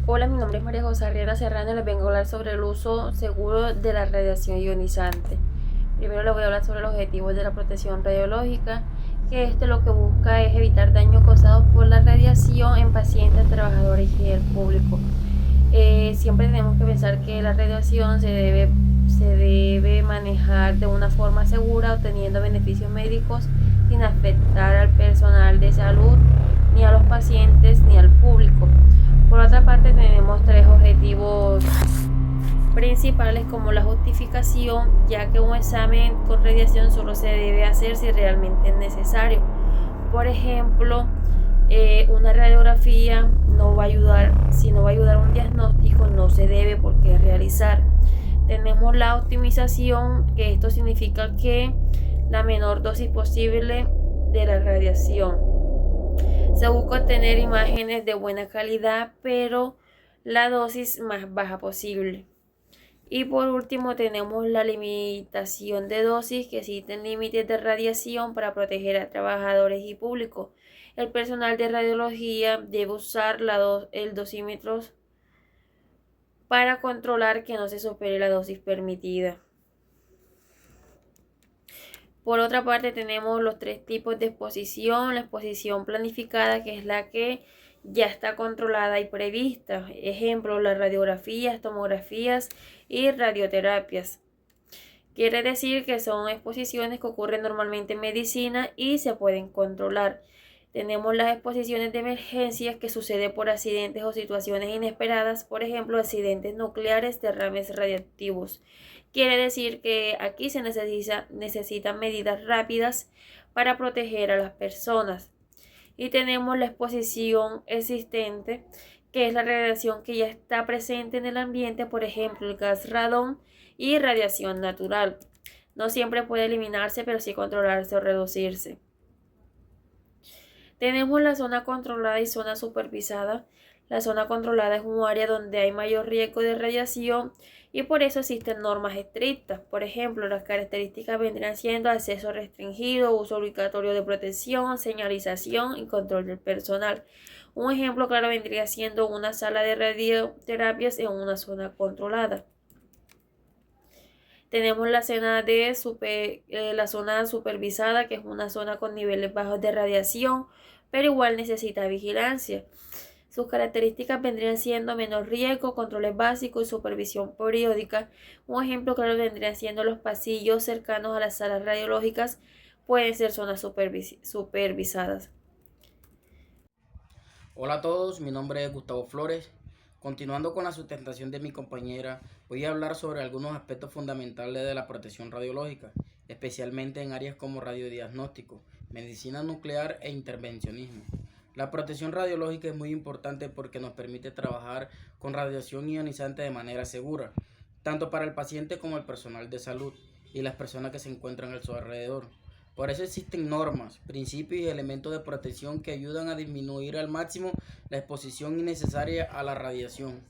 Hola, mi nombre es María José Arrieta Serrano y les vengo a hablar sobre el uso seguro de la radiación ionizante. Primero les voy a hablar sobre los objetivos de la protección radiológica, que lo que busca es evitar daños causados por la radiación en pacientes, trabajadores y el público. Siempre tenemos que pensar que la radiación se debe manejar de una forma segura, obteniendo beneficios médicos sin afectar al personal de salud, ni a los pacientes, ni al público. Por otra parte, tenemos tres objetivos principales como la justificación, ya que un examen con radiación solo se debe hacer si realmente es necesario. Por ejemplo, una radiografía no va a ayudar, si no va a ayudar a un diagnóstico, no se debe por qué realizar. Tenemos la optimización, que esto significa que la menor dosis posible de la radiación. Se busca obtener imágenes de buena calidad, pero la dosis más baja posible. Y por último tenemos la limitación de dosis, que existen límites de radiación para proteger a trabajadores y público. El personal de radiología debe usar el dosímetro para controlar que no se supere la dosis permitida. Por otra parte tenemos los tres tipos de exposición. La exposición planificada, que es la que ya está controlada y prevista. Ejemplo, las radiografías, tomografías y radioterapias. Quiere decir que son exposiciones que ocurren normalmente en medicina y se pueden controlar. Tenemos las exposiciones de emergencias, que sucede por accidentes o situaciones inesperadas, por ejemplo, accidentes nucleares, derrames radiactivos. Quiere decir que aquí se necesitan medidas rápidas para proteger a las personas. Y tenemos la exposición existente, que es la radiación que ya está presente en el ambiente, por ejemplo, el gas radón y radiación natural. No siempre puede eliminarse, pero sí controlarse o reducirse. Tenemos la zona controlada y zona supervisada. La zona controlada es un área donde hay mayor riesgo de radiación y por eso existen normas estrictas. Por ejemplo, las características vendrían siendo acceso restringido, uso obligatorio de protección, señalización y control del personal. Un ejemplo claro vendría siendo una sala de radioterapias en una zona controlada. Tenemos la zona supervisada, que es una zona con niveles bajos de radiación, pero igual necesita vigilancia. Sus características vendrían siendo menor riesgo, controles básicos y supervisión periódica. Un ejemplo claro vendrían siendo los pasillos cercanos a las salas radiológicas, pueden ser zonas supervisadas. Hola a todos, mi nombre es Gustavo Flores. Continuando con la sustentación de mi compañera, voy a hablar sobre algunos aspectos fundamentales de la protección radiológica, especialmente en áreas como radiodiagnóstico, medicina nuclear e intervencionismo. La protección radiológica es muy importante porque nos permite trabajar con radiación ionizante de manera segura, tanto para el paciente como el personal de salud y las personas que se encuentran a su alrededor. Por eso existen normas, principios y elementos de protección que ayudan a disminuir al máximo la exposición innecesaria a la radiación.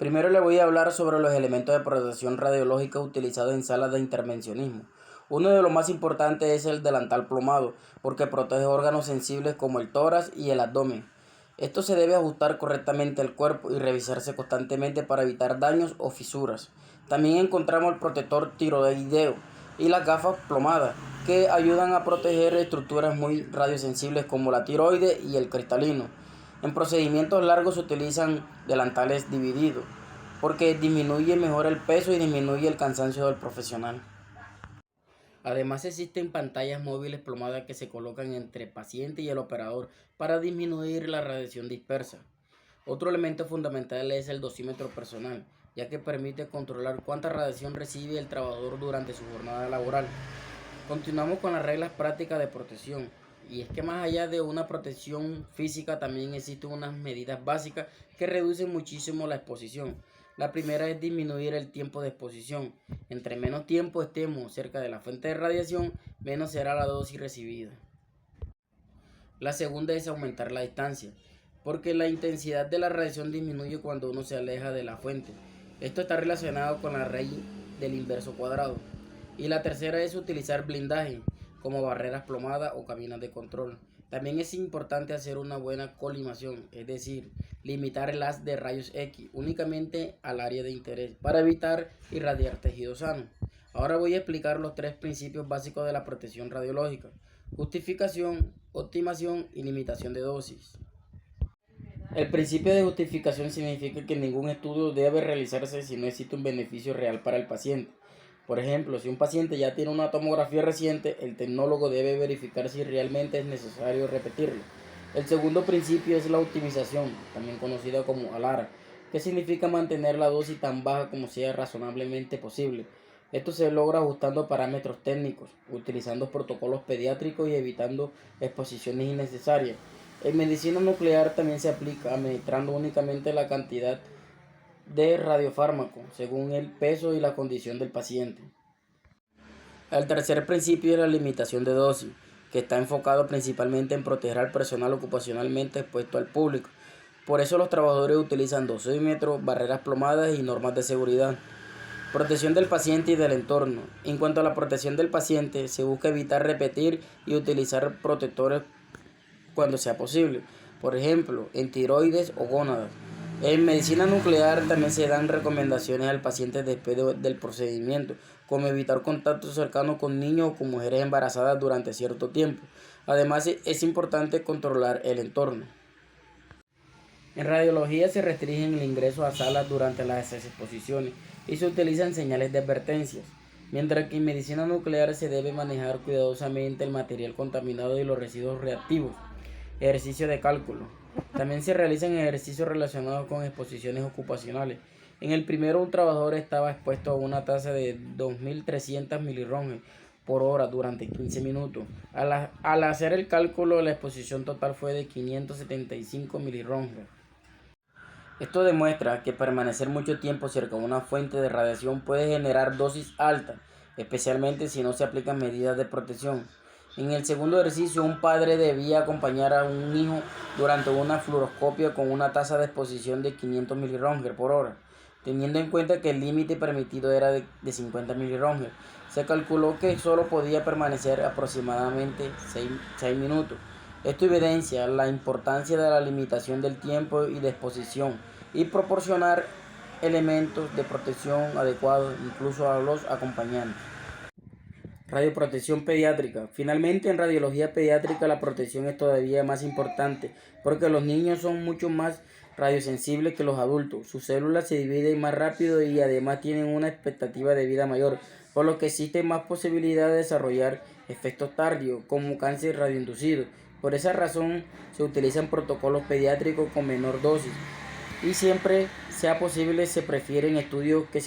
Primero le voy a hablar sobre los elementos de protección radiológica utilizados en salas de intervencionismo. Uno de los más importantes es el delantal plomado, porque protege órganos sensibles como el tórax y el abdomen. Esto se debe ajustar correctamente al cuerpo y revisarse constantemente para evitar daños o fisuras. También encontramos el protector tiroideo y las gafas plomadas, que ayudan a proteger estructuras muy radiosensibles como la tiroide y el cristalino. En procedimientos largos se utilizan delantales divididos, porque disminuye mejor el peso y disminuye el cansancio del profesional. Además existen pantallas móviles plomadas que se colocan entre el paciente y el operador para disminuir la radiación dispersa. Otro elemento fundamental es el dosímetro personal, ya que permite controlar cuánta radiación recibe el trabajador durante su jornada laboral. Continuamos con las reglas prácticas de protección. Y es que más allá de una protección física también existen unas medidas básicas que reducen muchísimo la exposición. La primera es disminuir el tiempo de exposición. Entre menos tiempo estemos cerca de la fuente de radiación, menos será la dosis recibida. La segunda es aumentar la distancia, porque la intensidad de la radiación disminuye cuando uno se aleja de la fuente. Esto está relacionado con la ley del inverso cuadrado. Y la tercera es utilizar blindaje, como barreras plomadas o cabinas de control. También es importante hacer una buena colimación, es decir, limitar el haz de rayos X únicamente al área de interés para evitar irradiar tejido sano. Ahora voy a explicar los 3 principios básicos de la protección radiológica: justificación, optimación y limitación de dosis. El principio de justificación significa que ningún estudio debe realizarse si no existe un beneficio real para el paciente. Por ejemplo, si un paciente ya tiene una tomografía reciente, el tecnólogo debe verificar si realmente es necesario repetirlo. El segundo principio es la optimización, también conocida como ALAR, que significa mantener la dosis tan baja como sea razonablemente posible. Esto se logra ajustando parámetros técnicos, utilizando protocolos pediátricos y evitando exposiciones innecesarias. En medicina nuclear también se aplica administrando únicamente la cantidad de radiofármaco según el peso y la condición del paciente. El tercer principio es la limitación de dosis, que está enfocado principalmente en proteger al personal ocupacionalmente expuesto al público. Por eso los trabajadores utilizan dosímetros, barreras plomadas y normas de seguridad. Protección del paciente y del entorno. En cuanto a la protección del paciente, se busca evitar repetir y utilizar protectores cuando sea posible, por ejemplo, en tiroides o gónadas. En medicina nuclear también se dan recomendaciones al paciente después del procedimiento, como evitar contacto cercano con niños o con mujeres embarazadas durante cierto tiempo. Además, es importante controlar el entorno. En radiología se restringen el ingreso a salas durante las exposiciones y se utilizan señales de advertencias, mientras que en medicina nuclear se debe manejar cuidadosamente el material contaminado y los residuos reactivos. Ejercicio de cálculo. También se realizan ejercicios relacionados con exposiciones ocupacionales. En el primero, un trabajador estaba expuesto a una tasa de 2.300 milirroentgens por hora durante 15 minutos. Al hacer el cálculo, la exposición total fue de 575 milirroentgens. Esto demuestra que permanecer mucho tiempo cerca de una fuente de radiación puede generar dosis altas, especialmente si no se aplican medidas de protección. En el segundo ejercicio, un padre debía acompañar a un hijo durante una fluoroscopia con una tasa de exposición de 500 milirroentgens por hora. Teniendo en cuenta que el límite permitido era de 50 milirroentgens, se calculó que solo podía permanecer aproximadamente 6 minutos. Esto evidencia la importancia de la limitación del tiempo y de exposición y proporcionar elementos de protección adecuados incluso a los acompañantes. Radioprotección pediátrica. Finalmente, en radiología pediátrica la protección es todavía más importante porque los niños son mucho más radiosensibles que los adultos. Sus células se dividen más rápido y además tienen una expectativa de vida mayor, por lo que existe más posibilidad de desarrollar efectos tardíos como cáncer radioinducido. Por esa razón se utilizan protocolos pediátricos con menor dosis y siempre sea posible se prefieren estudios que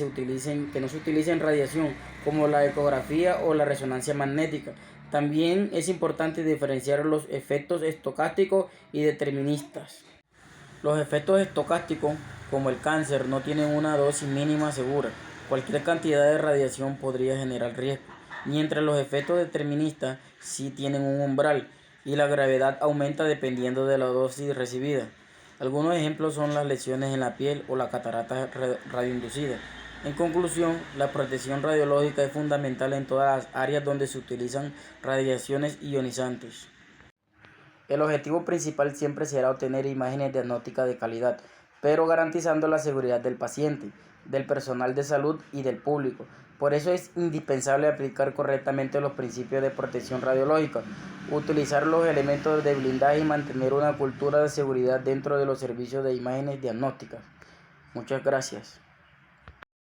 no se utilicen radiación, como la ecografía o la resonancia magnética. También es importante diferenciar los efectos estocásticos y deterministas. Los efectos estocásticos, como el cáncer, no tienen una dosis mínima segura. Cualquier cantidad de radiación podría generar riesgo, mientras los efectos deterministas sí tienen un umbral y la gravedad aumenta dependiendo de la dosis recibida. Algunos ejemplos son las lesiones en la piel o la catarata radioinducida. En conclusión, la protección radiológica es fundamental en todas las áreas donde se utilizan radiaciones ionizantes. El objetivo principal siempre será obtener imágenes diagnósticas de calidad, pero garantizando la seguridad del paciente, del personal de salud y del público. Por eso es indispensable aplicar correctamente los principios de protección radiológica, utilizar los elementos de blindaje y mantener una cultura de seguridad dentro de los servicios de imágenes diagnósticas. Muchas gracias.